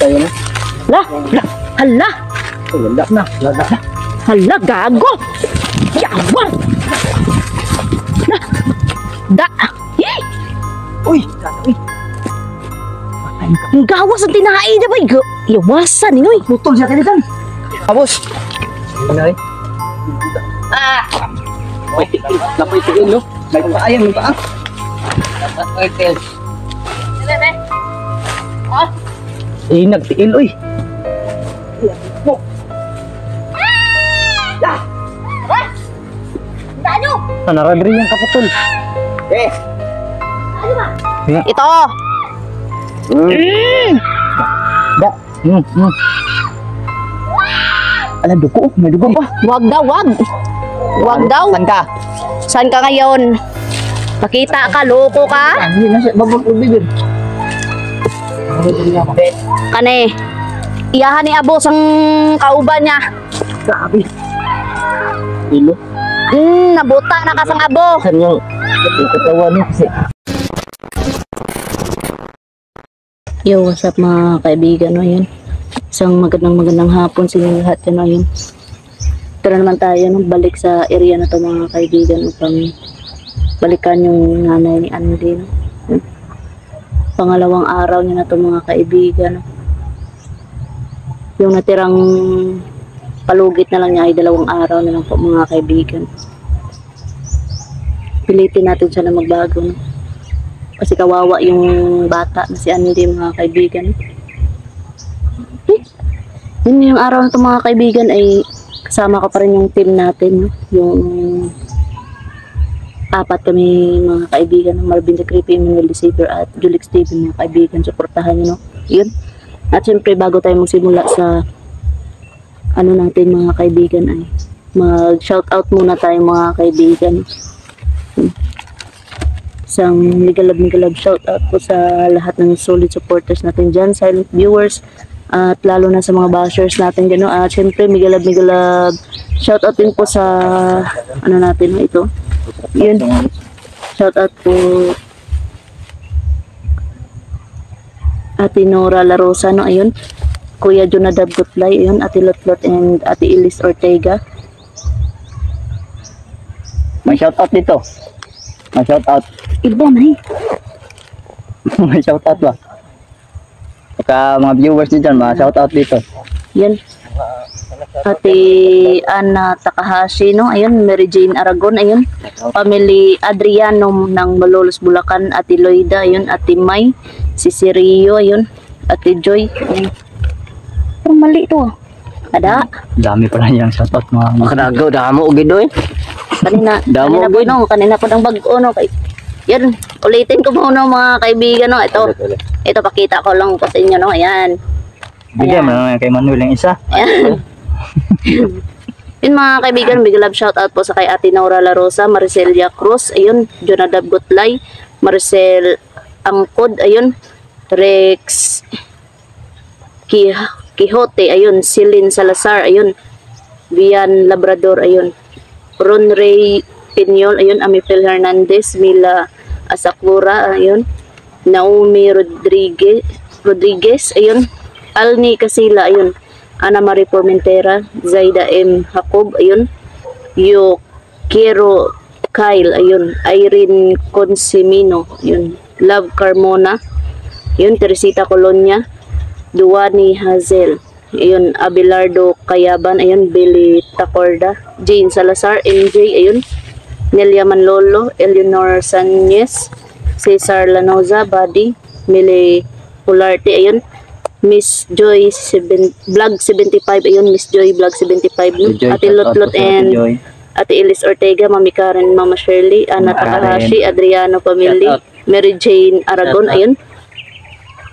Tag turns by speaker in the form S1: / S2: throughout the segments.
S1: tayo na.
S2: Hala!
S1: Wala na.
S2: Hala, gago! Yawang! Da!
S1: Uy!
S2: Ang gawas ang tinahay na ba? Yawasan, inoy.
S1: Putol siya kanitan. Boss. Ano eh? Napay tiin, no? May paayan, may paa. Napay tiin. Nagtiin, uy. Naradri yung kaputol.
S2: Ito!
S1: Da. Alam, dugo. May dugo pa.
S2: Wag daw, wag! Wag daw!
S1: Saan ka?
S2: Saan ka ngayon? Pakita ka, loko ka?
S1: Hindi na siya. Babang bibir.
S2: Kane, iyahan ni Abos ang kauban niya.
S1: Grabe. Ilo.
S2: Nabuta na kasang abo.
S1: Saan yung katawa niya kasi.
S2: Yo, what's up mga kaibigan, no, yun. Isang magandang hapon sa inyo lahat, no, yun. Tara naman tayo, no, balik sa area na to mga kaibigan upang balikan yung nanay ni Andy, no. Yun. Pangalawang araw niya na to mga kaibigan, no. Yung natirang palugit na lang niya ay 2 araw na lang po mga kaibigan. Pilitin natin siya na magbago, no. Kasi kawawa yung bata na si Andy mga kaibigan. Yun yung araw na ito mga kaibigan ay kasama ka pa rin yung team natin, no? Yung 4 kami mga kaibigan, Marvin the Creepy, Emmanuel the Savior at Julix TV mga kaibigan. Suportahan nyo, no? Yun. At syempre bago tayo magsimula sa ano natin mga kaibigan ay mag shoutout muna tayo mga kaibigan. Isang migalab shoutout po sa lahat ng solid supporters natin dyan, silent viewers, at lalo na sa mga bashers natin gano'n. At syempre migalab shoutout din po sa ano natin, ito. Yun. Shoutout po Ate Nora La Rosa, no, ayun. Kuya Jonadab Gutlay, ayun, Ate Lotlot and Ate Ilis Ortega.
S1: May shoutout dito. May shoutout.
S2: Iba na eh.
S1: May shoutout ba? Saka mga viewers nyo dyan, mga shoutout dito.
S2: Yan. Ate Ana Takahashi, no? Ayun, Mary Jane Aragon, ayun. Family Adriano ng Malolos, Bulacan, Ate Loida, ayun. Ate May, si Sirio, ayun. Ate Joy, ayun. Parang mali ito, Ada.
S1: Dami pa lang yung shoutout mga makaragaw. Damo, ugido eh.
S2: Kanina po, no? Kanina po ng bago, no? Yan, ulitin ko muna mga kaibigan, no? Ito pakita ko lang po sa inyo, no? Ayan.
S1: Bigyan mo naman kay Manuel yung isa.
S2: Ayan. Yun mga kaibigan, big love shoutout po sa kay Ate Nora La Rosa, Maricelia Cruz, ayun, Jonadab Gutlay, Maricel Angkod, ayun, Rex Quixote, ayun, Celine Salazar, ayun, Vian Labrador, ayun, Ron Ray Pinyol, ayun, Amifel Hernandez, Mila Asakura, ayun, Naomi Rodriguez, ayun, Alni Casila, ayun, Ana Marie Formentera, Zaida M. Jacob, ayun, Yukiro Kyle, ayun, Irene Consimino, ayun, Love Carmona, ayun, Teresita Colonia, Duwani Hazel, ayun, Abelardo Cayaban, ayun, Billy Tacorda, Jane Salazar, MJ, ayun, Nelia Manlolo, Eleanor Sanchez, Cesar Lanoza, Buddy, Mili Pularte, ayun, Miss Joy Vlog 75, ayun, Miss Joy Vlog 75, no? Ate Lotlot and Ate Ilis Ortega, Mami Karen, Mama Shirley, Ana Takahashi, Adriano Family, Mary Jane Aragon, ayun,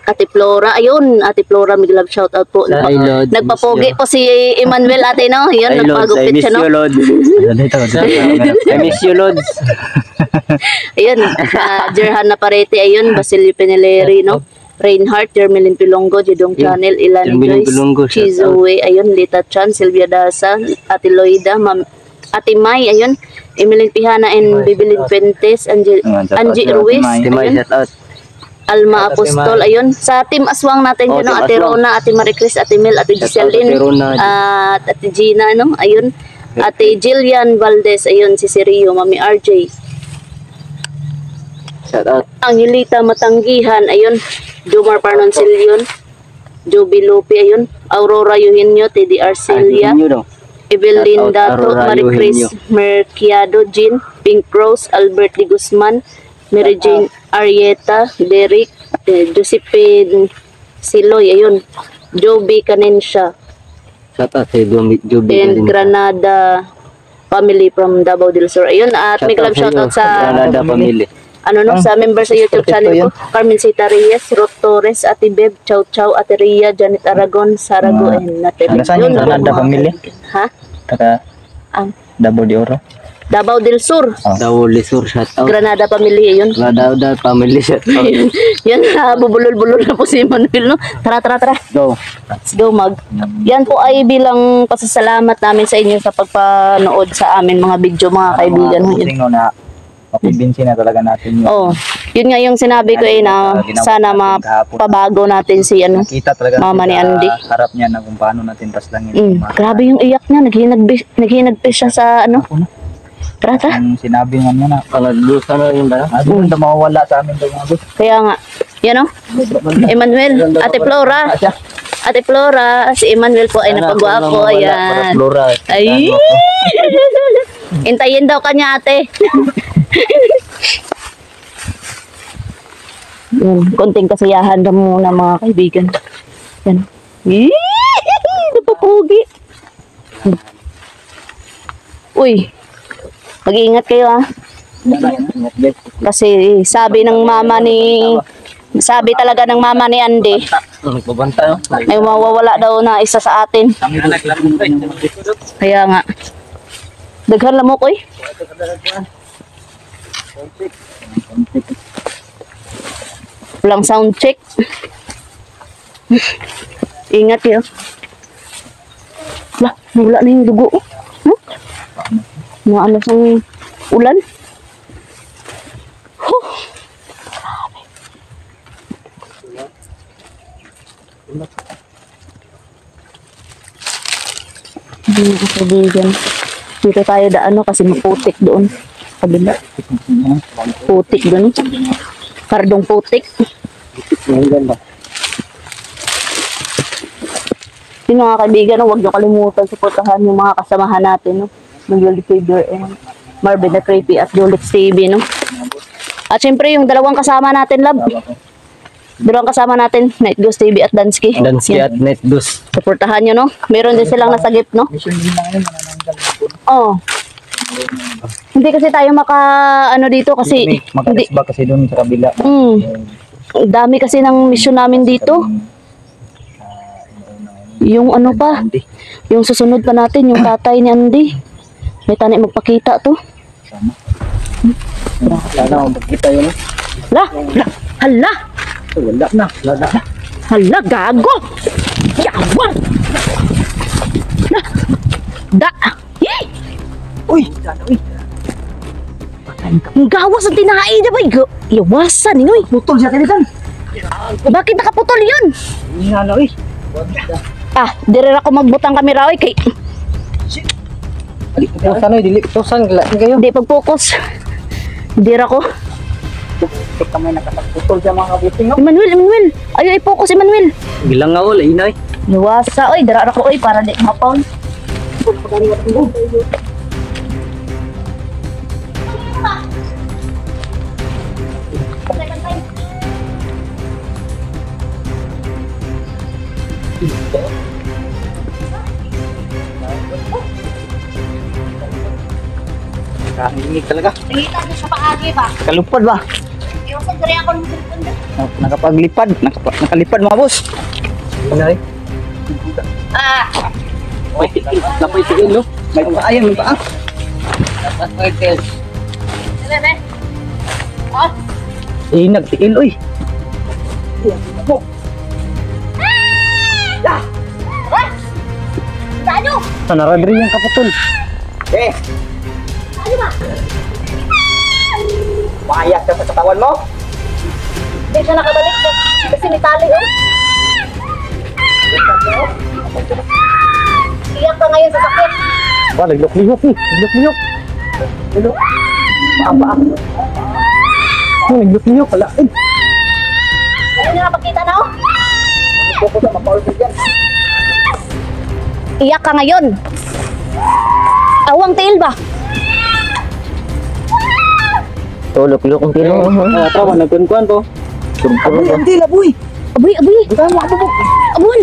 S2: Ate Flora, ayun, Ate Flora, big love shout out po. Nagpapogi po si Emmanuel, ate, no? Yun, nagpagupit siya, no?
S1: I miss you, Lods.
S2: Ayun, Jerhan Naparete, ayun, Basilio Peneleri, no? Reinhardt, Jermelin Pilongo, Jidong Channel, Ilan Joyce, Chizoe, ayun, Lita Chan, Silvia Dasa, Ate Loida, Ate May, ayun, Emilin Pihana and Bibilin Fuentes, Angie Ruiz, ayun. Alma Apostol, ayun. Sa Team Aswang natin
S1: Oh,
S2: yun, no?
S1: Team
S2: Ate
S1: Aswang.
S2: Rona, Ate Maricris, Ate Mel, Ate Giseline,
S1: Ate Rona.
S2: at Ate Gina, no? Ayun. Ate Jillian Valdez, ayun, si Sirio, Mami RJ.
S1: Shout out.
S2: Angelita Matanggihan, ayun. Jomar Parnoncillion, Joby Lupi, ayun. Aurora Eugenio, Teddy Arcelia,
S1: Ayun daw.
S2: Evelyn
S1: Shout out,
S2: Dato,
S1: Aurora
S2: Maricris
S1: Eugenio.
S2: Merciado, Jean, Pink Rose, Albert Di Guzman, Mary Jane Arieta, Derek, Josephine Siloy, ayun. Joby Canensya,
S1: Shout out kay Juby.
S2: and Granada family from Davao del Sur. Ayun, at may club shoutout sa
S1: Granada family.
S2: ano no, sa member sa YouTube channel ko, Carmencita Reyes, Ruth Torres, Ate Beb, Chow Chow, Ate Ria, Janet Aragon, Sarago, and Natalie.
S3: Taga saan yung
S2: Yun,
S3: Granada
S2: mga
S3: family?
S2: kaibigan. Ha?
S3: Taga
S2: Ang
S3: Davao de Oro.
S2: Davao del Sur.
S1: Dawli Sur, shout out.
S2: Granada family, ayun.
S1: Granada family, shout out.
S2: Yan, bubulol-bulol na po si Manuel, no? Tara.
S1: Go.
S2: Let's go, Yan po ay bilang pasasalamat namin sa inyo sa pagpanood sa amin mga video, mga kaibigan. Yun.
S3: Pusing no na mapimbinsin na talaga natin yun.
S2: Oh, yun nga yung sinabi ko na sana mapabago natin si ano.
S3: Nakita talaga
S2: Mama ni
S3: natin
S2: Andy.
S3: sa harap niya na kung paano natin paslangin.
S2: Grabe yung iyak niya, naghinagpis siya sa ano. Tara.
S3: Ang sinabi nga niya na,
S1: Panagdusa na rin ba?
S3: doon na mawawala sa amin daw mga boss.
S2: Kaya nga, yan o. Emmanuel, Ate Flora, si Emmanuel po ay napagwapo. Ayan.
S3: Flora.
S2: Ay! Intayin daw kanya, ate. Yan, konting kasiyahan lang muna mga kaibigan. Yan. Napapugi. Uy, mag-iingat kayo ah. Kasi sabi talaga ng mama ni Andy,
S1: Nagbabanta, no?
S2: ay mawawala daw na isa sa atin. Kaya nga. Daghan lamok, oy. Walang sound check. Ingat kayo. Lah, wala na yung dugo. Mga ano sang ulan. Huh. Hindi ko sabihin. Dito tayo daano kasi maputik doon. Kabila. Putik doon. Kardong putik. Yun mga kaibigan, huwag niyo kalimutan suportahan yung mga kasamahan natin, no? Ng Yoli Faber and Marvin the Creepy at Jolix TV, no? At syempre yung dalawang kasama natin, love. Dalawang kasama natin, Night Ghost TV at Dansky.
S1: Dansky
S2: Yan.
S1: at Netdos.
S2: Suportahan nyo, no? Meron din silang nasagip, no? Oo. Hindi kasi tayo ano dito kasi hindi.
S3: Makaisba kasi doon sa kabila.
S2: Ang dami kasi ng mission namin dito. Yung ano pa, yung susunod pa natin, yung tatay ni Andy. May tani magpakita to.
S3: Sana magkita yun.
S2: Hala!
S3: Wala na.
S2: Hala, gago! Yawan! Da! Yee!
S3: Uy!
S2: Ang gawas ang tinahay niya ba? Yawasan, inoy.
S3: Putol siya tinikan.
S2: Bakit nakaputol yun?
S3: Hinala, uy.
S2: Dire ako magbutang kami raw kay
S3: Sana dili tosan kayo.
S2: hindi pag-focus. Dire ako.
S3: Tek kamay nakaputol siya mga busing.
S2: Emmanuel. Ayo i-focus Emmanuel.
S1: Bilang nga wala, inay.
S2: Luwasa, oy, dara ako oy para di mapawn.
S3: Kahinig talaga.
S2: Tingita niyo sa paagi ba?
S3: Kalupad ba?
S2: Yung sa diri ako ng cellphone.
S3: Nakapaglipad. Nakalipad mga boss.
S1: Inay.
S3: May tigil, no? May paayan, may paa.
S2: Bebe. Oh,
S3: Nagtigil, uy.
S2: tayo.
S3: Sana radri yung kaputol.
S2: Tayo ba?
S3: Mayat ka sa katawan mo.
S2: Hindi siya nakabalik. Kasi may tali, oh. Iyak ka ngayon sa sakit.
S3: Wah, naglok-lihok eh. Naglok-lihok. Naglok. Paa. Naglok-lihok. Wala.
S2: Ano nyo napakita na, oh?
S3: Poko sa mapaul ko dyan.
S2: Iyak ka ngayon. Awang tail ba?
S1: Tulok-lok ang tilo.
S3: Tawa, nagkunkuan to.
S1: Abay,
S3: Ang tila, boy.
S2: Aboy, aboy. Abon.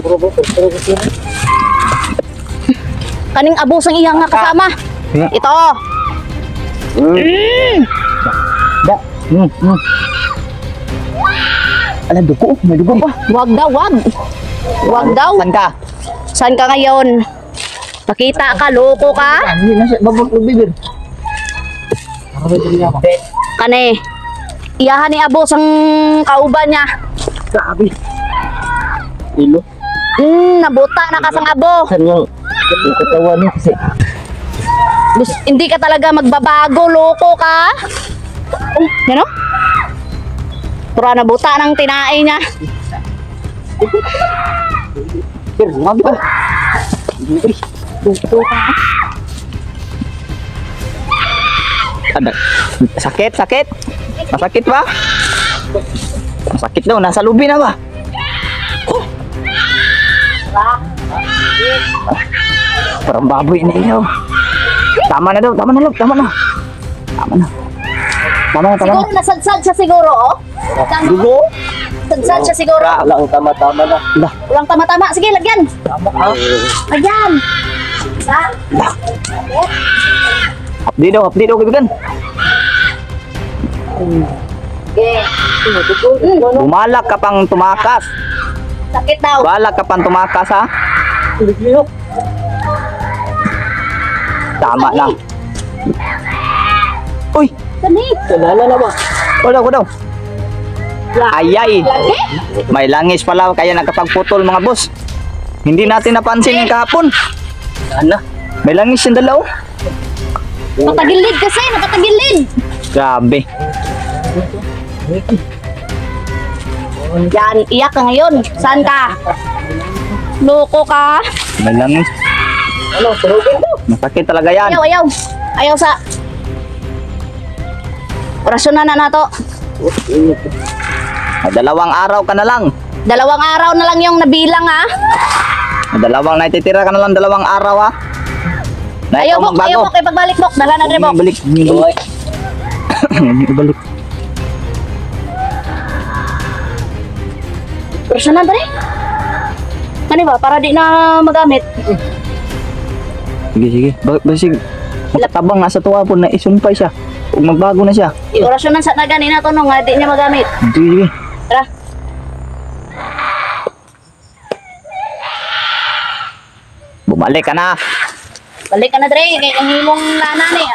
S2: Kaning abos ang iyang nga kasama.
S1: Yeah.
S2: Ito.
S1: Da. Alam, dugo. May dugo pa.
S2: Wag daw, wag. Wag daw.
S1: Saan ka?
S2: Saan ka ngayon? Pakita ka, loko ka?
S1: Hindi na siya. Babag bibir.
S2: Kane. Iyahan ni abos ang kauban niya.
S1: Grabe. Ilo.
S2: Nabuta na ka sang abo.
S1: Saan yung katawan niya kasi.
S2: Hindi ka talaga magbabago, loko ka. Yan o? Pura nabuta ng tinae niya.
S1: Sir, grabe ka. Ada. Sakit, sakit. Masakit ba? Masakit daw, nasa lubi na ba? Parang baboy na ilaw. Tama na daw, tama na, tama na. Tama na. Tama na, tama na.
S2: Siguro nasadsad siya siguro, oh.
S1: Dugo?
S2: Nasadsad siya siguro.
S3: Wala ang tama-tama na.
S1: Lah,
S2: Walang tama-tama. Sige, lagyan. Lagyan.
S1: update daw, kaibigan.
S2: Okay.
S1: Bumalak ka pang tumakas.
S2: Sakit daw.
S1: Balak ka pang tumakas, ha? Tama lang. Uy,
S2: Kani.
S3: Nalala na ba?
S1: wala ko daw. Ayay.
S2: Lagi?
S1: May langis pala kaya nakapagputol mga boss. Hindi natin napansin yung kahapon.
S3: Ano?
S1: May langis yung dalaw.
S2: Nakatagilid kasi. Nakatagilid.
S1: Grabe.
S2: Yan. Iyak ka ngayon. Saan ka? Loko ka.
S1: May langis.
S3: Ano? Turugin to?
S1: Masakit talaga yan.
S2: Ayaw, ayaw. Ayaw sa... Orasyon na nato.
S1: May 2 araw ka na lang.
S2: 2 araw na lang yung nabilang, ha?
S1: May 2 natitira ka na lang 2 araw, ha? Na
S2: Ayaw,
S1: ikaw
S2: Bok. Ayaw, Bok. Ipagbalik, Bok. Dala na rin, Bok.
S1: Balik.
S3: Boy.
S1: Balik.
S2: Orasyon na ba rin? Ano ba? Para di na magamit.
S1: Sige, sige. Basig. Makatabang nasa tuwa po na isumpay siya. Huwag magbago na siya.
S2: Orasyon na sa nagani na to, no? Nga di niya magamit.
S1: Sige, sige.
S2: Tara.
S1: Bumalik ka na.
S2: Balik ka na, Dre. Ang imong nanay.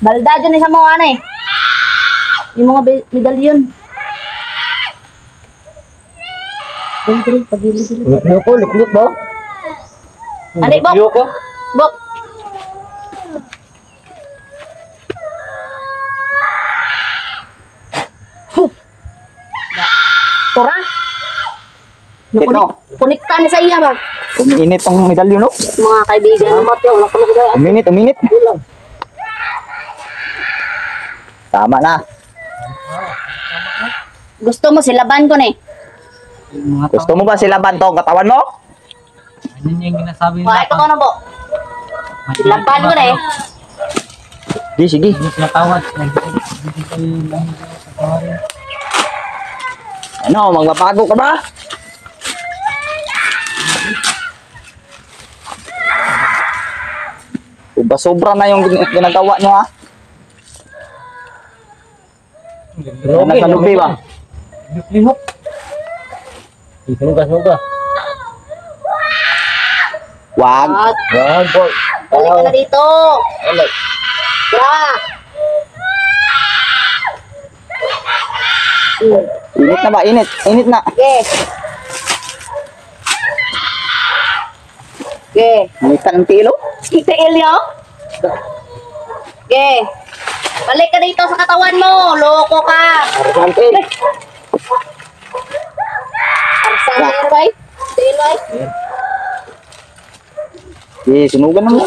S2: Balda dyan sa mga anay. Yung mga medalyon. Dre, Dre. Pagili-gili.
S3: Luk-luk ba?
S2: Ani, Bok.
S3: Luk ko?
S2: Bok. Tora.
S1: Ito.
S2: Kunikta ni sa iya ba?
S1: Uminit ang medalyo, no?
S2: Mga kaibigan.
S1: Uminit. Tama na.
S2: Gusto mo silaban ko ni.
S1: Gusto mo ba sila banto ang katawan mo?
S3: Ano yung ginasabi
S2: Wah, ito ko na po. Silaban ko ni.
S1: Sige, sige.
S3: Natawad.
S1: Ano, magbabago ka ba? Sobra na yung ginagawa nyo, ha? Nakalubi ba?
S3: Lihok. Suga.
S1: Wag.
S2: At
S3: Wag, boy.
S2: balik ka na dito. Tara.
S1: Init na ba? Init. Init na.
S2: Okay. Okay.
S1: Init ka ng tilo?
S2: Tiil nyo? Okay. Balik ka dito sa katawan mo. Loko ka. Sa bay? Tiil bay?
S1: Sunugan na mo.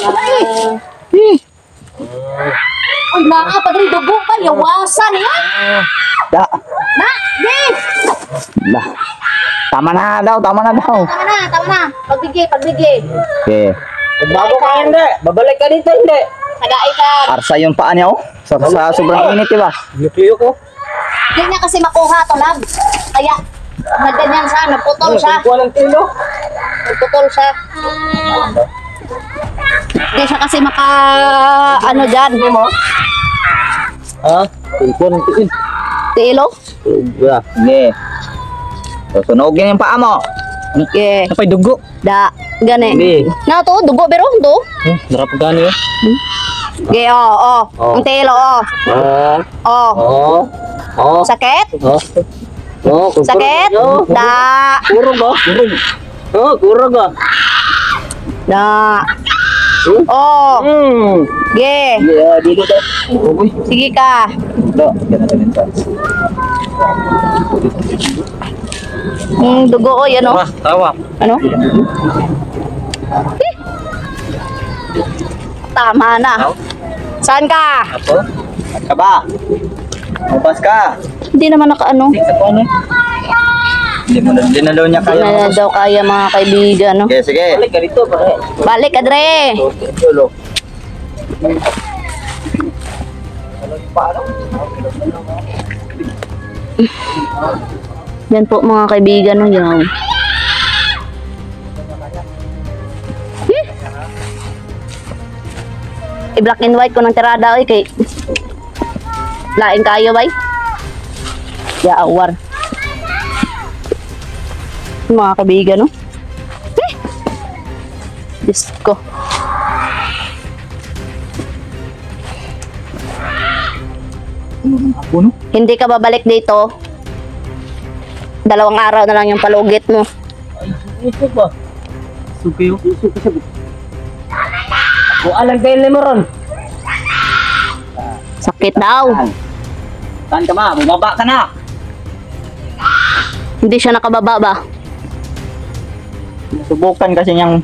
S2: Uy, naa pa rin dugo pa, yawasan yan.
S1: Da.
S2: Na, di.
S1: Da. Tama na daw.
S2: Tama na. Pagbigay.
S1: Okay.
S3: Bago ka hindi. Babalik ka dito hindi.
S2: Tagay ka.
S1: Arsa yung paa niya, oh. Sa sobrang init, diba?
S3: Lukiyo ko.
S2: Hindi niya kasi makuha to, lab. Kaya, nagganyan siya, naputol siya.
S3: Kuha ng tilo.
S2: Naputol siya. Hindi siya kasi ano dyan.
S3: Ha? Kuha ng tilo.
S2: Tiilo?
S3: Yeah.
S1: Sige. So, sunugin yung paa mo.
S2: Okay.
S3: Napay dugo.
S2: Da, gani.
S3: Hindi.
S2: Na to, dugo pero, to.
S3: Darap gani yun.
S2: Okay, oh. Ang tiilo, oh. Oh. Sakit? Sakit? Da.
S3: Kurog ba? Kurog ba?
S2: Da. Oh. Ge.
S3: Yeah, dito daw. Uy.
S2: Sige ka.
S1: Do, ganun pa.
S2: Dugo, oh, yan, oh.
S3: Tawa.
S2: Ano? Tama na. Saan ka?
S3: Apo?
S1: At ka ba? Mabas ka.
S2: Hindi naman nakaano.
S3: Sa paano?
S1: Dinalo niya
S2: Hindi
S1: kaya.
S2: na daw kaya mga kaibigan, no?
S1: Sige, sige.
S3: Balik ka dito pare.
S2: Balik, Adre.
S1: Tulo.
S2: Yan po mga kaibigan, no? Yan. I-black and white ko ng tirada, oy, kay laing kayo, bay. Ya, awar. Mga kaibigan, no? Diyos ko.
S1: Puno.
S2: Hindi ka babalik dito. 2 araw na lang yung palugit mo.
S3: Ito ba? Sukiyo. Kung alam kayo mo ron.
S2: Sakit daw.
S1: Saan ka ba? Bumaba ka na.
S2: Hindi siya nakababa ba?
S1: Subukan kasi niyang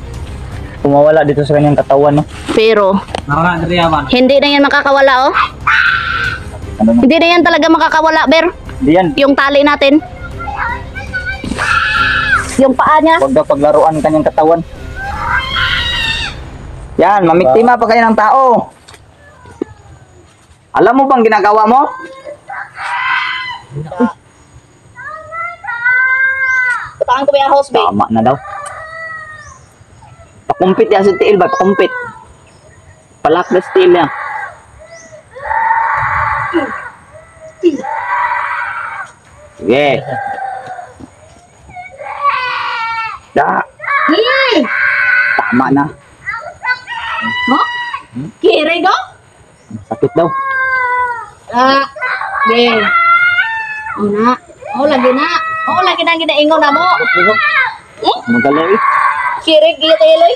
S1: kumawala dito sa kanyang katawan, no?
S2: Pero,
S3: Nara na riyaman.
S2: hindi na yan makakawala, oh.
S1: Ano no?
S2: Hindi na yan talaga makakawala, Ber.
S1: Di yan.
S2: Yung tali natin. Yung paa niya.
S1: Huwag daw paglaruan kanyang katawan. Yan, mamiktima pa kayo ng tao. Alam mo bang ginagawa mo?
S2: Patangan ko ba yung house, babe?
S1: Tama na daw. Pakumpit yan si Tiil ba? Pakumpit. Palak na si Tiil yan. Sige. Da. Tama na.
S2: Mo? Kiri go?
S1: Sakit daw.
S2: Be. Oh na. Oh, lagi na. Oh, lagi na ginaingon na mo.
S1: Magaling.
S2: Kiri, gila tayo, Loy.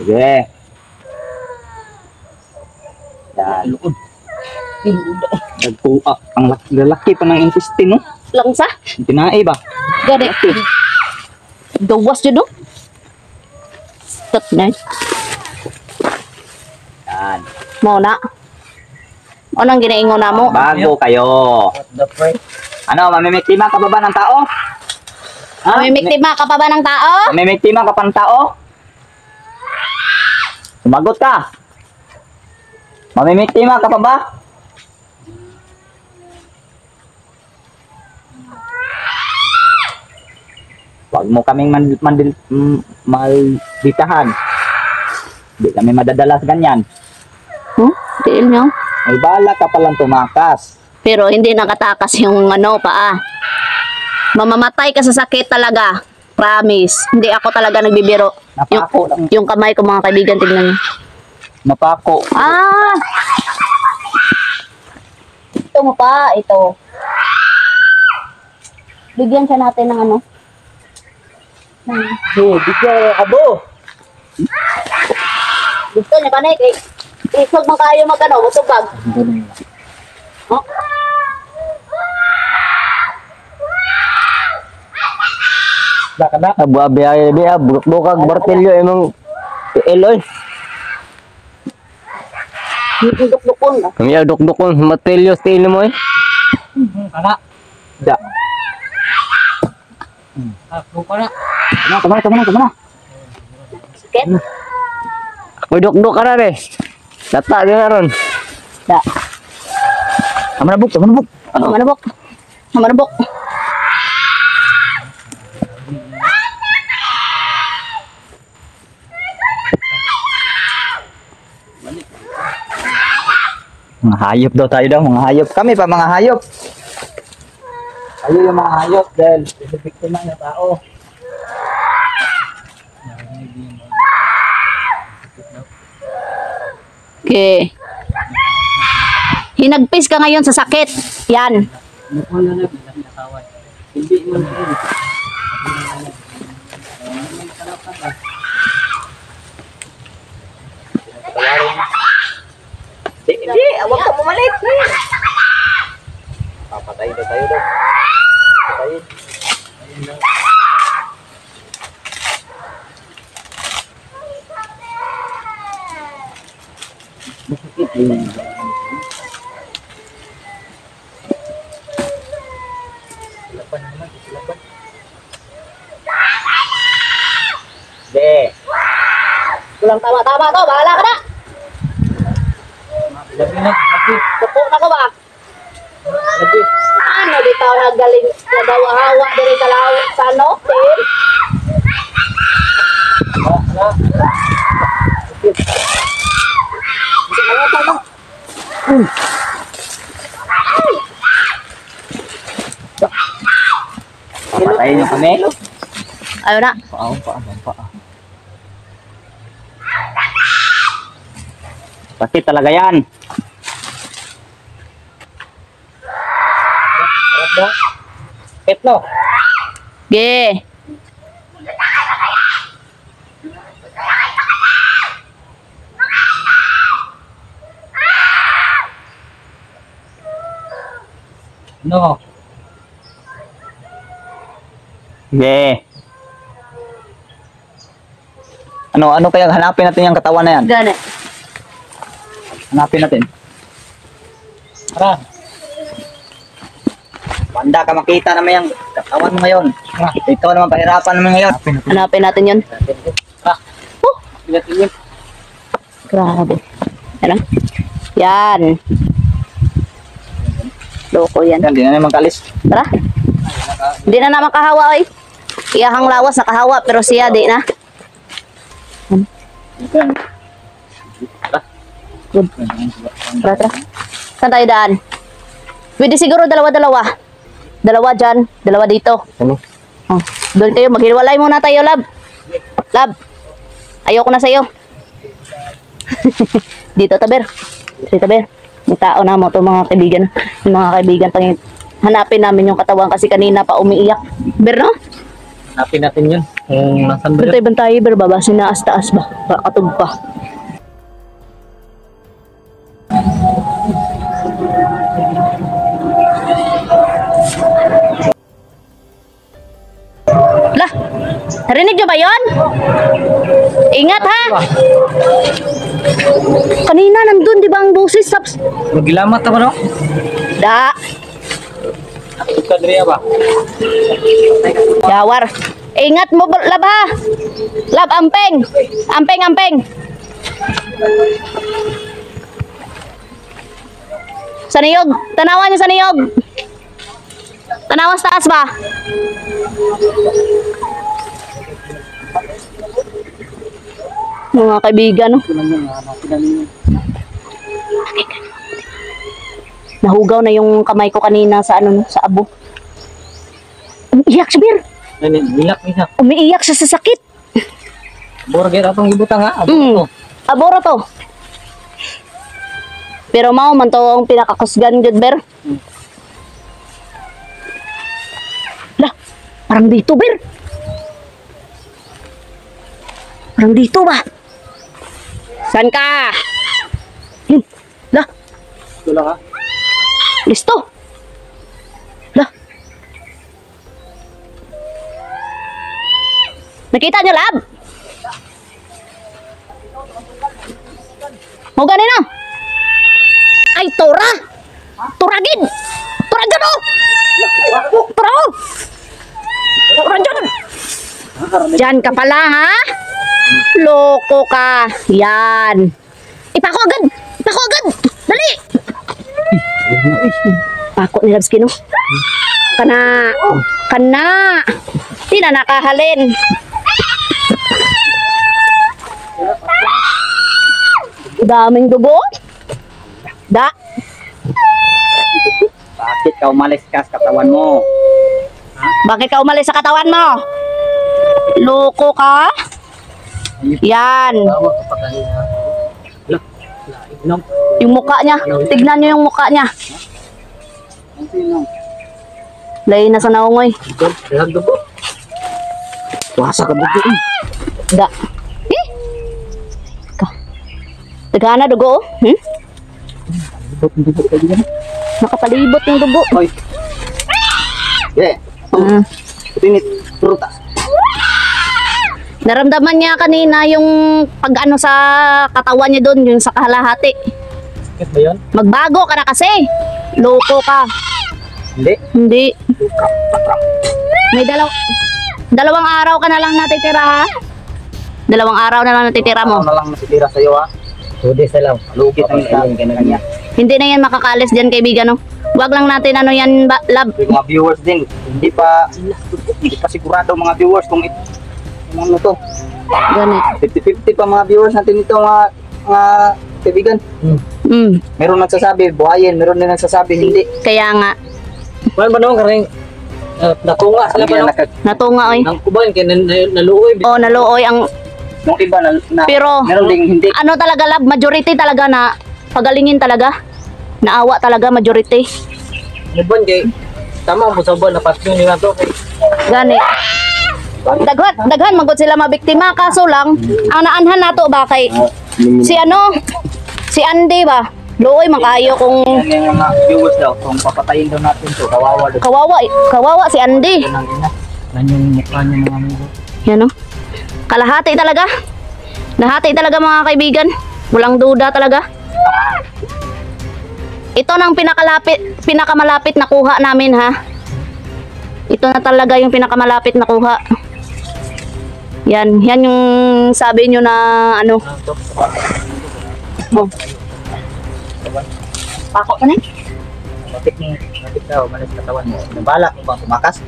S1: Sige. Yan. Ang lalaki pa ng intestine, no?
S2: Langsa.
S1: Tinae ba?
S2: Gani. Gawas dyan, no? Stop na.
S1: Yan.
S2: Mo na. O nang ginaingon na mo.
S1: Bago kayo.
S3: The friend.
S1: Ano, mamimiktima ka ba ba ng tao? Ha?
S2: Mamimiktima ka pa ba ng tao?
S1: Mamimiktima ka pa ng tao? Sumagot ka. Mamimiktima ka pa ba? Huwag mo kaming malditahan. Hindi kami madadala sa ganyan.
S2: Tiil nyo.
S1: May bala ka palang tumakas.
S2: Pero hindi nakatakas yung ano paa. Mamamatay ka sa sakit talaga. Promise. Hindi ako talaga nagbibiro.
S1: Napako lang.
S2: Yung kamay ko mga kaibigan, tignan nyo.
S1: Napako.
S2: Ah! Ito mo pa, ito. Bigyan siya natin ng ano.
S3: Bigyan abo.
S2: Gusto niya ba na eh? Isog man kayo mag-ano, matubag. Oh?
S3: Baka na.
S1: Abu-abi dia bukag martilyo imong eloy.
S2: Dukdukon na.
S1: Kami duk-dukon martilyo style mo eh.
S3: Kana.
S1: Da.
S3: Ako kana.
S1: Tama na.
S2: Sakit.
S1: Ako duk-duk ka na rin. Data din na ron.
S2: Da.
S1: Tama na buk.
S2: Manabok. Manabok.
S1: Mga hayop daw tayo daw, mga hayop. Kami pa mga hayop.
S3: Ayo yung mga hayop dahil biktima ng tao.
S2: Okay. Hinagpis ka ngayon sa sakit. Yan.
S3: Wala na pinakaway. Hindi mo
S1: Hindi, awag ka bumalik. Papatay na tayo daw. Patayin. De.
S2: Kulang tama-tama to. Bahala ka na.
S3: Labi na, labi.
S2: Tupo na ko ba?
S3: Labi.
S2: Ano bitaw nagaling na daw hawa diri sa lawa sa ano? Tim?
S1: Papatayin nyo kami.
S2: Ayaw na.
S1: Paa. Pasti talaga yan.
S3: Harap daw. Petlo.
S2: Ge.
S3: No.
S1: Sige. Ano kaya hanapin natin yung katawan na yan?
S2: Gani.
S1: Hanapin natin.
S3: Tara.
S1: Banda ka makita naman yung katawan mo ngayon. Ikaw naman pahirapan naman ngayon.
S2: Hanapin natin yun.
S3: Tara.
S2: Oh,
S3: Tingin.
S2: grabe. Yan lang. Yan. Loko yan.
S1: Yan, di na naman kalis.
S2: Tara. Hindi na naman kahawa eh. Iyahang lawas nakahawa pero siya di na. Good. Tara. Saan tayo daan? Pwede siguro dalawa-dalawa. Dalawa dyan, dalawa dito.
S1: Ano?
S2: Oh, doon tayo, maghiwalay muna tayo, Lab. Lab, ayoko na sa'yo. Dito, Taber. Dito, Taber. May tao na mo ito, mga kaibigan. Yung mga kaibigan, hanapin namin yung katawan kasi kanina pa umiiyak. Ber, no?
S3: Hanapin natin yun. Kung nasan ba yun?
S2: Bantay-bantay, Ber, baba. Sinaas-taas ba? Katog pa. Lah, narinig nyo ba yun? Ingat ha! Kanina nandun, di ba ang boses?
S3: Magilamat ka ba no?
S2: Da,
S3: Nakatug ka diri ba?
S2: yawar. Ingat mo, Lab ha! Lab, ampeng! Ampeng, ampeng! Sa niyog! Tanawan niyo sa niyog! Tanawan sa taas ba? Mga kaibigan, no? Nahugaw na yung kamay ko kanina sa ano, no, sa abo. Umiiyak siya, Bir.
S3: Nilak niya.
S2: Umiiyak siya sa sakit.
S3: Burger atong gibutang ha.
S2: Mm. Aboro to. Pero mao man to ang pinakakusgan jud, Ber. Lah, parang dito, Ber. Parang dito ba? San ka? Lah,
S3: Wala ka.
S2: listo. Lah. Nakita niyo, lab? Mo gani na. Ay, tura. Turagin. Turagan oh. Tura oh. Turagan. Diyan ka pala, ha? Loko ka. Yan. Ipako agad. Ipako agad. Dali. Pako ni Labs Kino. Kana. Kana. Di na nakahalin. Daming dugo. Da.
S1: Bakit ka umalis ka sa katawan mo?
S2: Bakit ka umalis sa katawan mo? Loko ka? Yan. Yung mukha niya. Tignan niyo yung mukha niya. Layo na sa naungoy.
S1: Wasa ka buti.
S2: Da. Eh? Tagana dugo, oh. Hmm? Nakapalibot yung dugo.
S1: Oy. Yeah. Pinit prutas.
S2: Naramdaman niya kanina yung pag-ano sa katawan niya doon, yung sa kalahati.
S3: Sakit ba yun?
S2: Magbago ka na kasi. Loko ka.
S1: Hindi.
S2: Hindi. May dalawang araw ka na lang natitira, ha? Dalawang araw na lang natitira mo.
S1: Ano na lang natitira sa'yo ha?
S3: Tudes na lang.
S1: Lugit ang kanya.
S2: Hindi na yan makakalis dyan, kaibigan, no? Huwag lang natin ano yan, lab.
S1: Yung mga viewers din, hindi pa sigurado mga viewers kung ano to.
S2: Ganit.
S1: 50-50 pa mga viewers natin ito mga kaibigan. Meron nagsasabi, buhayin. Meron din nagsasabi, hindi.
S2: Kaya nga,
S3: Paano ba naman karing natunga sila
S1: Hindi
S3: pa
S1: na
S3: no?
S2: natunga, oy.
S3: Nang kubain kaya naluoy.
S2: Oh, naluoy ang...
S1: yung iba na
S2: Pero,
S1: meron ding hindi.
S2: ano talaga, lab, majority talaga na pagalingin talaga. Naawa talaga, majority.
S3: Muban kay tama ang busaban na pasyon nila to kay
S2: Gani. Daghan magod sila mabiktima, kaso lang ang naanhan nato ba kay si ano, si Andy ba, luoy man kayo kung
S1: Yan yung mga viewers daw, kung papatayin daw natin to, kawawa daw.
S2: kawawa si Andy.
S3: nan yung mukha niya mga amigo.
S2: Yan, oh. Kalahati talaga, nahati talaga mga kaibigan, walang duda talaga. Ito nang pinakamalapit na kuha namin, ha. Ito na talaga yung pinakamalapit na kuha. Yan yung sabi nyo na ano. Oh. Pako ka na eh.
S1: Matik daw, malis katawan mo. Nabalak mo bang tumakas?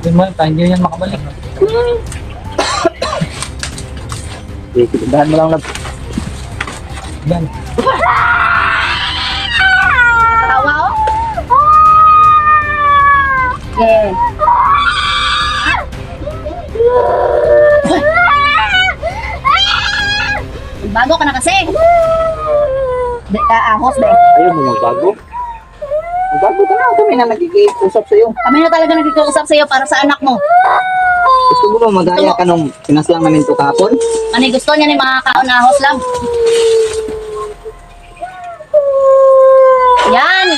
S3: Yun mo, tayo yan makabalik.
S1: Dahan mo lang lang.
S3: Yan.
S2: Tawa, oh. Yeah. Bago ka na kasi. Ahos ba?
S1: Ayaw mo magbago? Magbago ka na, kami na nagkikiusap sa'yo.
S2: Kami na talaga nagkikiusap sa iyo para sa anak mo.
S1: Gusto mo ba magaya ka nung sinaslang namin to kahapon?
S2: Ano yung gusto niya ni mga kaon na ahos lang? Yan.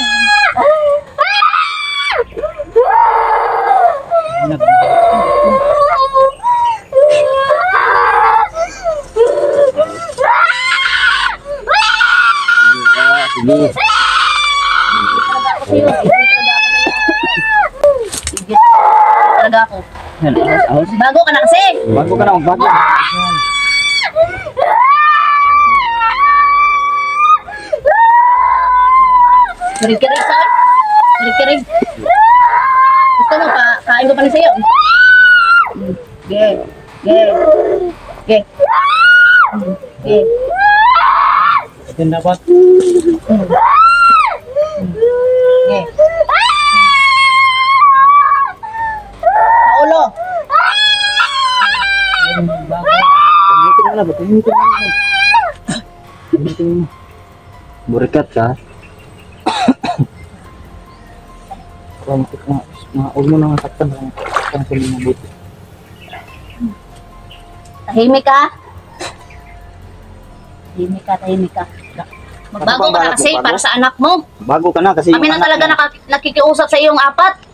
S1: Sige.
S2: Talaga ako. Bago ka na kasi.
S1: Bago ka na, magbago.
S2: Kirig-kirig sa akin. Kirig-kirig. Gusto mo pa, kain ko pa rin sa'yo. Ge. Ge. Ge. Ge.
S3: Ito yung dapat.
S2: Ge. Paulo.
S1: Pamitin mo na ba? Pamitin mo na. Pamitin mo. Burikat ka. Pamitin mo. Huwag mo na masaktan. Masaktan sa mga buti.
S2: Tahimik ka. Tahimik ka. Magbago ka na kasi para sa anak mo.
S1: Bago ka na kasi
S2: Kami na talaga nakikiusap sa iyong apat.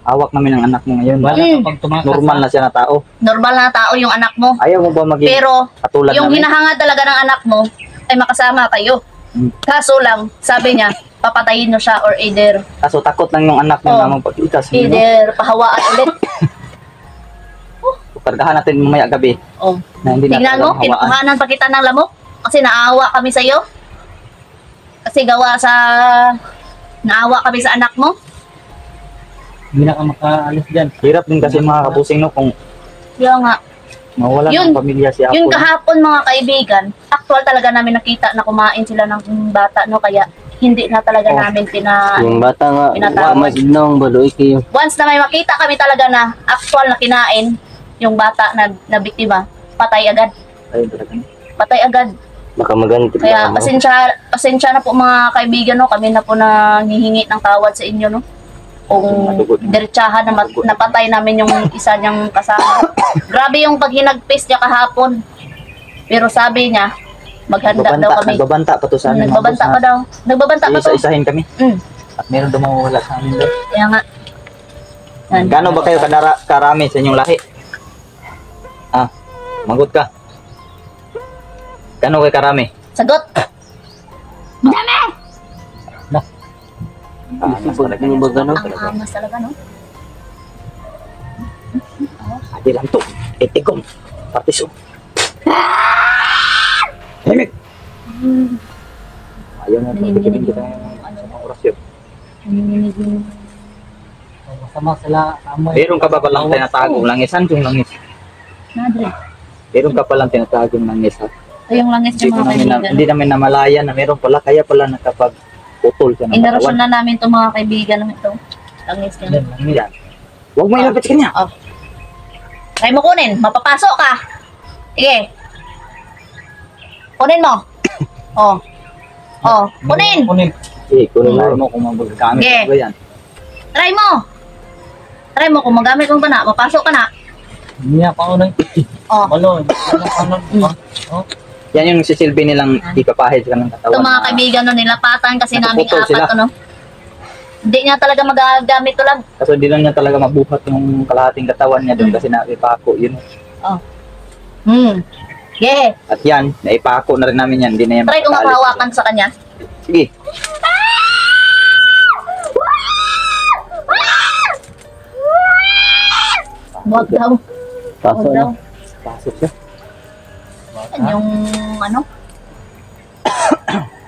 S3: hawak namin ang anak mo ngayon.
S4: Wala
S2: Mm.
S4: kapag tumakas.
S3: Normal na siya na tao.
S2: Normal na tao yung anak mo.
S3: Ayaw mo ba maging
S2: Pero
S3: katulad
S2: yung
S3: namin?
S2: hinahangad talaga ng anak mo ay makasama kayo.
S3: Mm.
S2: Kaso lang, sabi niya, papatayin mo siya or either
S3: Kaso takot lang yung anak mo
S2: Oh.
S3: na magpakita sa inyo.
S2: either pahawaan ulit.
S3: Kargahan natin mamaya gabi
S2: Oh.
S3: na hindi na
S2: Tingnan mo,
S3: hawaan.
S2: kinukuhanan pa kita ng lamok kasi naawa kami sa iyo. Kasi gawa sa naawa kami sa anak mo.
S4: Hindi na ka makaalis dyan.
S3: Hirap din kasi mga kabusing no kung
S2: Kaya nga,
S3: mawala
S2: Yun.
S3: ng pamilya si Apo.
S2: yun kahapon mga kaibigan, actual talaga namin nakita na kumain sila ng bata, no? Kaya hindi na talaga
S3: Oh.
S2: namin
S5: Yung bata nga,
S2: Pinatawad.
S5: masidnong baloy kayo.
S2: once na may makita kami talaga na actual na kinain yung bata na biktima, patay agad.
S3: Ayun talaga.
S2: Patay agad.
S5: Baka maganti pa
S2: Kaya
S5: ano.
S2: pasensya na po mga kaibigan, no? Kami na po nangihingi ng tawad sa inyo, no? Kung diretsahan na napatay namin yung isa niyang kasama. Grabe yung paghinagpis niya kahapon. Pero sabi niya, maghanda daw kami.
S3: Nagbabanta pa to sa amin.
S2: Nagbabanta pa daw. Nagbabanta pa to.
S3: Isa-isahin kami.
S2: Mm.
S3: At meron daw mawawala sa amin daw.
S2: Kaya nga. Yan.
S3: Gano'n ba kayo karami sa inyong lahi? Ah, magot ka. Gano'n kayo karami?
S2: Sagot!
S3: Mas talaga
S5: Yung
S3: yan.
S5: baga no?
S2: Ang amas talaga, no?
S3: Adi lang to. Itigom. Partiso. Himik. Ayaw mo pagkikinig kita sa mga orasyon.
S2: Nanginginig yung...
S4: Masama sila amoy.
S3: Meron ka ba palang tinatagong langis? Saan yung langis?
S2: Nadre.
S3: Meron ka palang tinatagong langis ha?
S2: Ito yung langis ng mga kaibigan.
S3: Hindi namin namalayan na meron pala. Kaya pala nakapag-putol siya ng
S2: Indarasyon na namin itong mga kaibigan ng ito. Langis niya.
S4: Yan lang.
S3: Yan. Huwag mo ilapit sa kanya.
S2: Oh. Try mo kunin. Mapapasok ka. Sige. Kunin mo. Oh. Oh. Kunin.
S4: Kunin.
S3: Eh, kunin mo kung magagamit
S2: Sige.
S3: ko yan.
S2: Try mo. Try mo kung magamit mo ka na. Mapasok ka na.
S4: Hindi niya pa unay.
S2: Oh.
S4: Baloy. Ano? Oh.
S3: Yan yung sisilbi nilang ipapahid ka ng katawan.
S2: Ito mga kaibigan no, nilapatan kasi namin
S3: Nakaputol
S2: apat
S3: sila.
S2: ano. Hindi niya talaga magagamit to lang.
S3: Kaso hindi lang niya talaga mabuhat yung kalahating katawan niya doon kasi naipako yun.
S2: Oh. Yeah.
S3: At yan, naipako na rin namin yan. Hindi na yan
S2: Try kung
S3: makakaalis.
S2: mapahawakan sa kanya.
S3: Sige.
S2: Huwag daw.
S5: Kaso
S2: Huwag daw.
S5: ano?
S3: Pasok siya.
S2: Yan yung ano?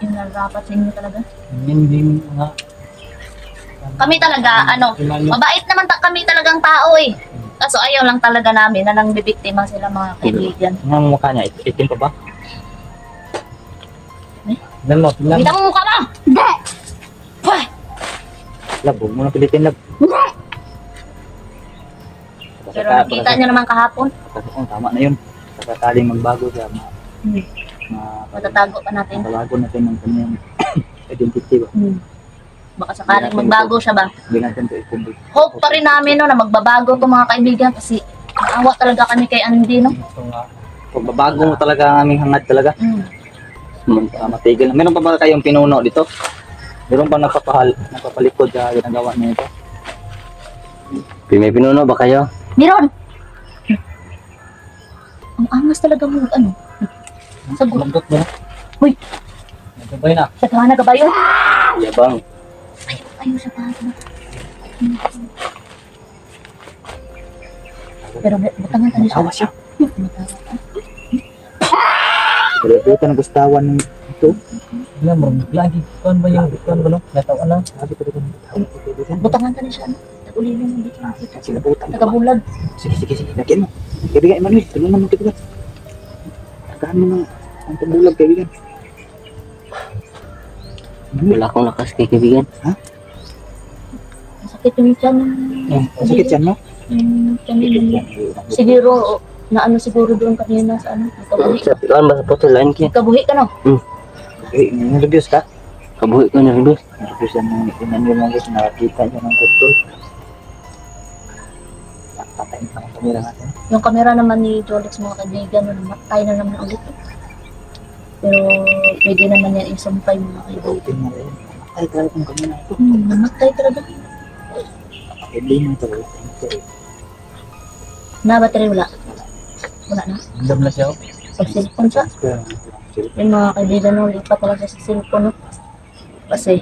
S2: Yung narapat sa inyo talaga.
S4: Hindi nga.
S2: Kami talaga, ano, mabait naman kami talagang tao eh. Kaso ayaw lang talaga namin na nang bibiktima sila mga kaibigan.
S3: Ang mukha niya, itim pa ba?
S4: Tignan mo, tignan mo.
S2: Kita mo mukha mo! Hindi! Wah!
S3: Lab, huwag mo na pilitin, lab.
S2: Pero nakita niyo naman kahapon.
S3: Tama na yun. Sakataling magbago siya.
S2: Matatago pa natin.
S3: Mabago natin ang kanyang identity ba?
S2: Baka sakaling magbago siya ba?
S3: Hindi natin ito ikumbi.
S2: Hope pa rin namin no, na magbabago to mga kaibigan kasi naawa talaga kami kay Andy no.
S4: Ito nga.
S3: Kung babago mo talaga ang aming hangad talaga. Matigil. Meron pa ba kayong pinuno dito? Meron pa napapalikod sa ginagawa niyo ito?
S5: May pinuno ba kayo?
S2: Meron! Ang angas talaga mo ano. Sagot.
S4: Lagot mo.
S2: Uy!
S4: Nagabay na.
S2: Sagana ka ba yun?
S3: Yabang.
S2: Ayaw sa bago. Pero butangan tayo siya.
S3: Tawa siya.
S2: Butangan.
S3: Pero dito na gustawan ng ito.
S4: Tignan mo, lagi. Kuan ba yung kuan ba no? Natawa na.
S3: Sabi ko dito.
S2: Butangan tayo siya. Tagulilin mo dito.
S3: Sinabutan.
S2: Tagabulag.
S3: Sige. Lagyan mo. Kaibigan, Emmanuel. Tulungan mo kaibigan. Tagahan mo na ang pambulag, kaibigan.
S5: Wala akong lakas kay kaibigan.
S2: Masakit yung tiyan.
S3: Sakit yan, no?
S2: Yung tiyan niya. Siguro, na ano siguro doon kanina sa ano. Kabuhi.
S5: Sa kuan ba sa putulan kaya?
S2: Kabuhi ka no?
S3: Okay, nervyos ka?
S5: Kabuhi ko na rin.
S3: Nervyos yan ng Emmanuel lang guys. Nakakita niya ng putol. Patayin pa ang kamera natin.
S2: Yung camera naman ni Jolex mga kaibigan, namatay na naman ulit. Pero pwede naman yan isumpay mga kaibigan.
S3: Tingnan mo rin. Ay, talaga itong kamera ito.
S2: Namatay talaga.
S3: Hindi mo ito.
S2: Na battery wala. Wala na.
S4: Dam na siya.
S2: Pag cellphone siya. Yung mga kaibigan no, lipat na lang siya sa cellphone no. Kasi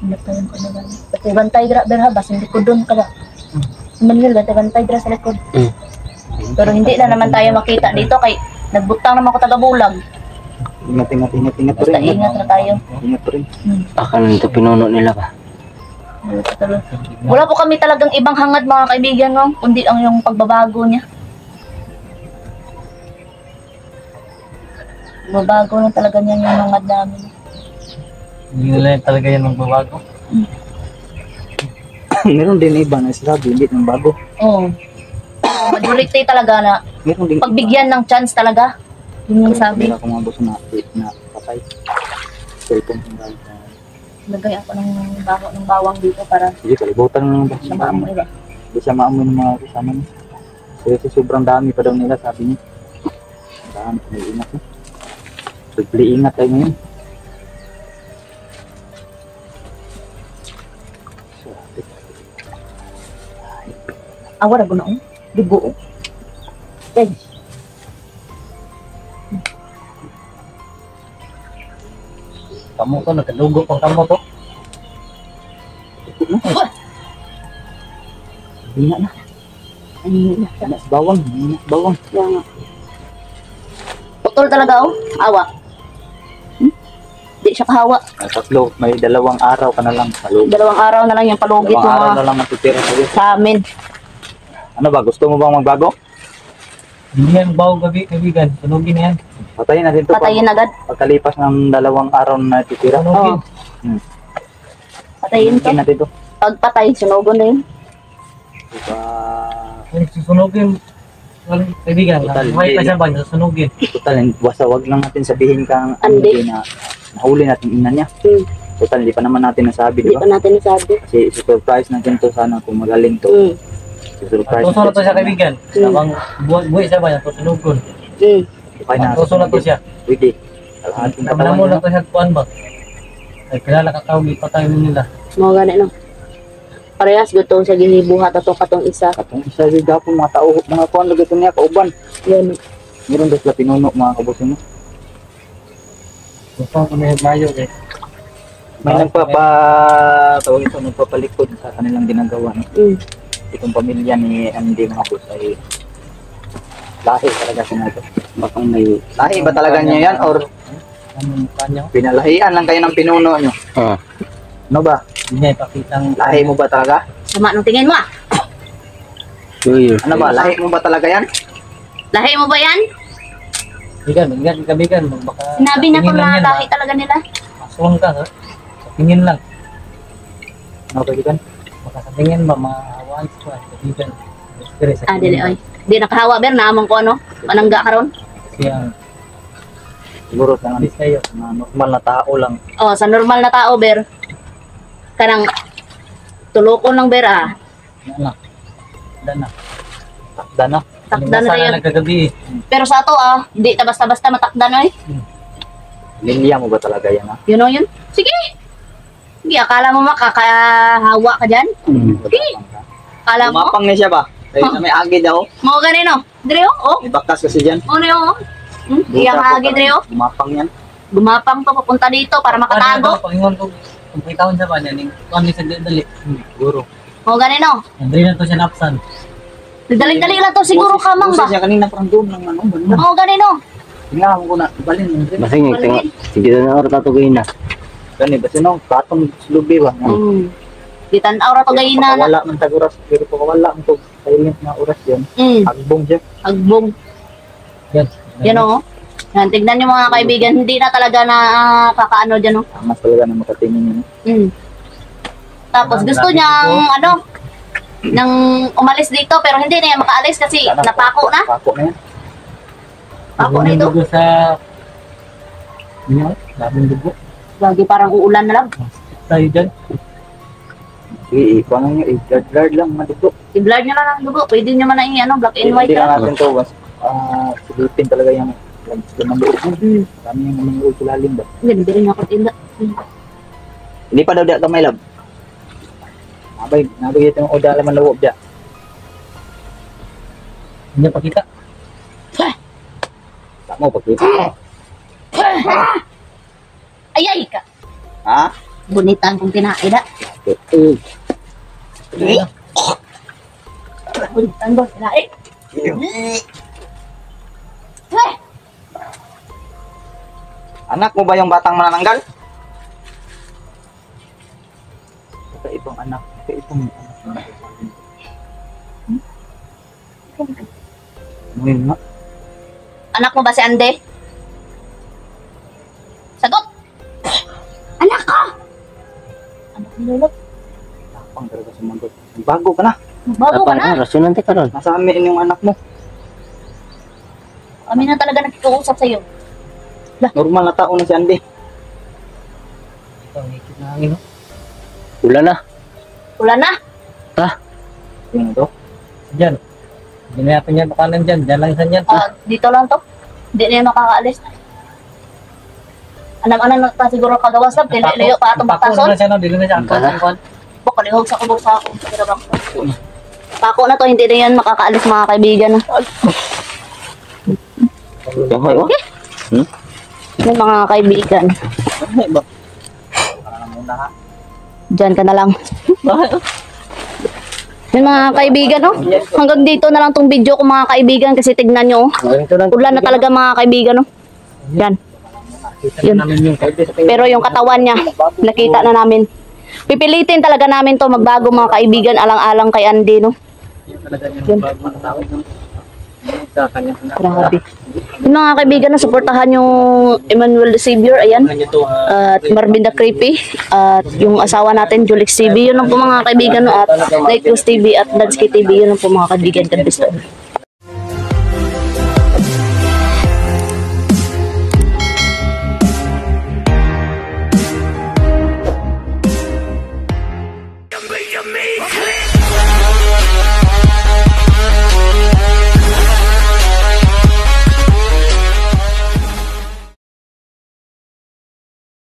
S2: ano tayong kanagan? Bantay gra berha bas hindi ko doon kada. Manil bantay gra sa likod. Pero hindi na naman tayo makita dito kay nagbutang naman ko taga bulag.
S3: Ingat
S2: Basta
S3: rin.
S2: ingat na tayo.
S3: Ingat rin.
S5: Akan ito pinuno nila ba?
S2: Wala po kami talagang ibang hangad mga kaibigan no, kundi ang yung pagbabago niya. Babago na talaga niya yung hangad namin.
S4: Hindi nila talaga yan magbabago.
S3: Meron din iba na sinabi, hindi nang bago.
S2: Oo. Majority talaga na
S3: Meron din
S2: pagbigyan ng chance talaga. Yun yung sabi.
S3: Hindi ako mga gusto na patay. Cellphone ng dahil.
S2: Lagay ako ng bawang dito para
S3: Sige, kalibutan mo ba?
S2: sa maamoy ba?
S3: Hindi siya maamoy ng mga kasama niya. Kasi sobrang dami pa daw nila, sabi niya. Dami, may ingat na. Sobrang ingat tayo ngayon.
S2: Awar ako noon. Dugo. Okay.
S4: Kamu to, nagkadugo pang kamu to.
S3: Ingat na. Ingat bawang. Ingat bawang.
S2: Putol talaga oh. Awa. Di siya kahawa.
S3: Tatlo, may 2 araw ka na lang sa loob.
S2: 2 araw na lang yung palugit
S3: 2
S2: ng
S3: araw
S2: mga
S3: na lang matitira sa'yo.
S2: sa amin.
S3: Ano ba, gusto mo bang magbago?
S4: Hindi yan bago gabi, kaibigan. Sunugin yan.
S3: Patayin natin ito
S2: Patayin agad.
S3: pagkalipas ng 2 araw na natitira.
S4: Sunugin.
S2: Patayin to.
S3: Patayin natin ito.
S2: Pag patay, sunugon na yun.
S3: Diba,
S4: Kung susunugin, kaibigan,
S3: Total,
S4: may
S3: hindi.
S4: pa siya ba? Susunugin.
S3: total, basta wag lang natin sabihin kang
S2: Andi.
S3: na nahuli natin ina niya. Total, hindi pa naman natin nasabi,
S2: Hindi
S3: di ba?
S2: pa natin nasabi.
S3: Kasi surprise natin to sana kung magaling to. Surprise
S4: Tuso na to siya, kaibigan. Habang buhay siya ba yan, susunugon.
S3: Okay na.
S4: Tuso na to siya.
S3: Pwede. Ating
S4: Naman
S3: katawan
S4: mo
S3: niya.
S4: lang to siya kuan ba? Ay, kilala ka tawag, ipatay mo nila.
S2: Mga gani no. Parehas gusto siya ginibuhat ato katong isa.
S3: Katong isa yung gapon mga tao, mga kuhan lagi ito niya, kauban.
S2: Yun.
S3: Meron doon sila pinuno mga kabusin mo.
S4: Gusto ko na yung mayo eh.
S3: May tawag ito, nagpapalikod sa kanilang ginagawa. No? Itong pamilya ni Andy mga boss ay lahi talaga siya ito.
S5: Baka may...
S3: Lahi ba talaga niyo yan or
S4: Anong kanya?
S3: pinalahian lang kayo ng pinuno nyo?
S5: Ah,
S3: Ano ba?
S4: Hindi niya ipakitang...
S3: Lahi mo ba talaga?
S2: Sama ng tingin mo ah.
S5: sure.
S3: Ano ba? Lahi mo ba talaga yan?
S2: Lahi mo ba yan?
S4: Kaibigan, kaibigan. Baka
S2: Sinabi na ko
S4: tingin lang
S2: na
S4: yan,
S2: lahi talaga nila.
S4: Aswang ka, ha? Sa tingin lang.
S3: Ano ba yan?
S4: Baka sa tingin ba, maawaan siya. Kaibigan. Mystery sa
S2: Dili
S4: tingin.
S2: ay. Di nakahawa ber naamon ko ano. Panangga karon.
S4: Kasi ang
S3: Siguro sa
S4: alis kayo.
S3: mga normal na tao lang.
S2: Oh, sa normal na tao ber. Kanang tulokon lang ber ah.
S4: Ano? Dana.
S3: Takda na.
S2: Takda na
S4: Sana
S2: yun.
S4: nagkagabi eh.
S2: Pero sa ato ah, di ta basta-basta matakda na eh.
S3: Nilya mo ba talaga yan ha?
S2: You know yun? Sige. Hindi, akala mo makakahawa ka dyan? Akala mo?
S3: Umapang na siya ba? Ay, na may agi daw.
S2: Mga ganino. Dre oh.
S3: May bakas kasi dyan.
S2: Ano yun oh. Iyang agi dre oh.
S3: Umapang yan.
S2: Gumapang to papunta dito para makatago.
S4: Pangingon ko, kung may taon siya ba niya, kung sa dali.
S3: Siguro.
S2: Mga ganino.
S4: Andre na to siya napsan.
S2: Dali-dali lang to siguro kamang ba?
S3: Kasi siya kanina parang doon lang ano. Banda.
S2: Mga ganino.
S3: Tingnan ko na. Balin.
S5: Masing tingnan. Sige na oras nato gawin na.
S3: Gani ba sino? Katong slubi ba?
S2: Gitan-aw ra to gayina na.
S3: Wala man tag oras. Pero pag wala man to silent na oras yun. Agbong siya.
S2: Agbong.
S4: Yan.
S2: Yan oh. Yan, tignan niyo mga kaibigan, hindi na talaga na kakaano dyan oh.
S3: Mas talaga na makatingin yun.
S2: Tapos gusto niyang ano, nang umalis dito pero hindi na yan makaalis kasi napako na.
S3: Pako na yan.
S2: Pako na ito.
S4: Dugo sa... Ano? Daming dugo.
S2: Lagi parang uulan na lang.
S4: Tayo dyan.
S3: Sige, ikuha lang yun. I-guard lang matito.
S2: I-blur niyo lang ang dugo. Pwede niyo man na ano, black and white
S3: Hindi
S2: lang.
S3: na natin to. Silipin talaga yung gusto ng loob mo. Dami yung naman loob sa lalim ba?
S2: Hindi rin ako tinda.
S3: Hindi pa daw diya gamay lab. Nabay ito yung oda laman loob diya.
S4: Hindi niya pakita.
S3: Tak mo pagkita.
S2: Ayay ka.
S3: Ha?
S2: Bunitan kong tinaida. Bunitan ko tinaid.
S3: Anak mo ba yung batang manananggal? Ito anak. Ito anak. Ano yun nga?
S2: Anak mo ba si Ande? Sagot! Anak ko! Anak ni Lulot.
S3: Tapang talaga sumagot. Bago ka na.
S2: Bago ka na.
S5: Rasyonante ka ron.
S3: Nasa amin yung anak mo.
S2: Kami na talaga nagkikausap sa'yo.
S3: Normal na tao na si Andy.
S4: Ito, ang higit na hangin, no?
S5: Wala na.
S2: Wala na.
S3: Yung ito.
S4: Diyan. Hindi na natin yan makanan dyan. Diyan lang isa yan.
S2: Dito lang to. Hindi na yan makakaalis. Anam-anam na ta siguro kagawas lang. Layo pa atong
S4: Pako
S2: batason.
S4: na siya, no? Dili na siya. Angkon.
S2: Baka lihog sa kubog sa ako. Pako na to. Hindi na yan makakaalis mga kaibigan.
S5: Yahoy, oh.
S2: Yung mga kaibigan.
S3: Para na muna ha.
S2: Diyan ka na lang. Yung mga kaibigan, oh. Hanggang dito na lang tong video ko mga kaibigan kasi tignan nyo, oh. Ulan na talaga mga kaibigan, oh. Yan. Yun. Pero yung katawan niya, nakita na namin. Pipilitin talaga namin to magbago mga kaibigan, alang-alang kay Andy, no. Yun. Grabe. Yung mga kaibigan, suportahan yung Emmanuel the Savior, ayan. At Marvin the Creepy. At yung asawa natin, Julix TV. Yun ang po mga kaibigan, no. At Night News TV at Dansky TV. Yun ang po mga kaibigan. God bless.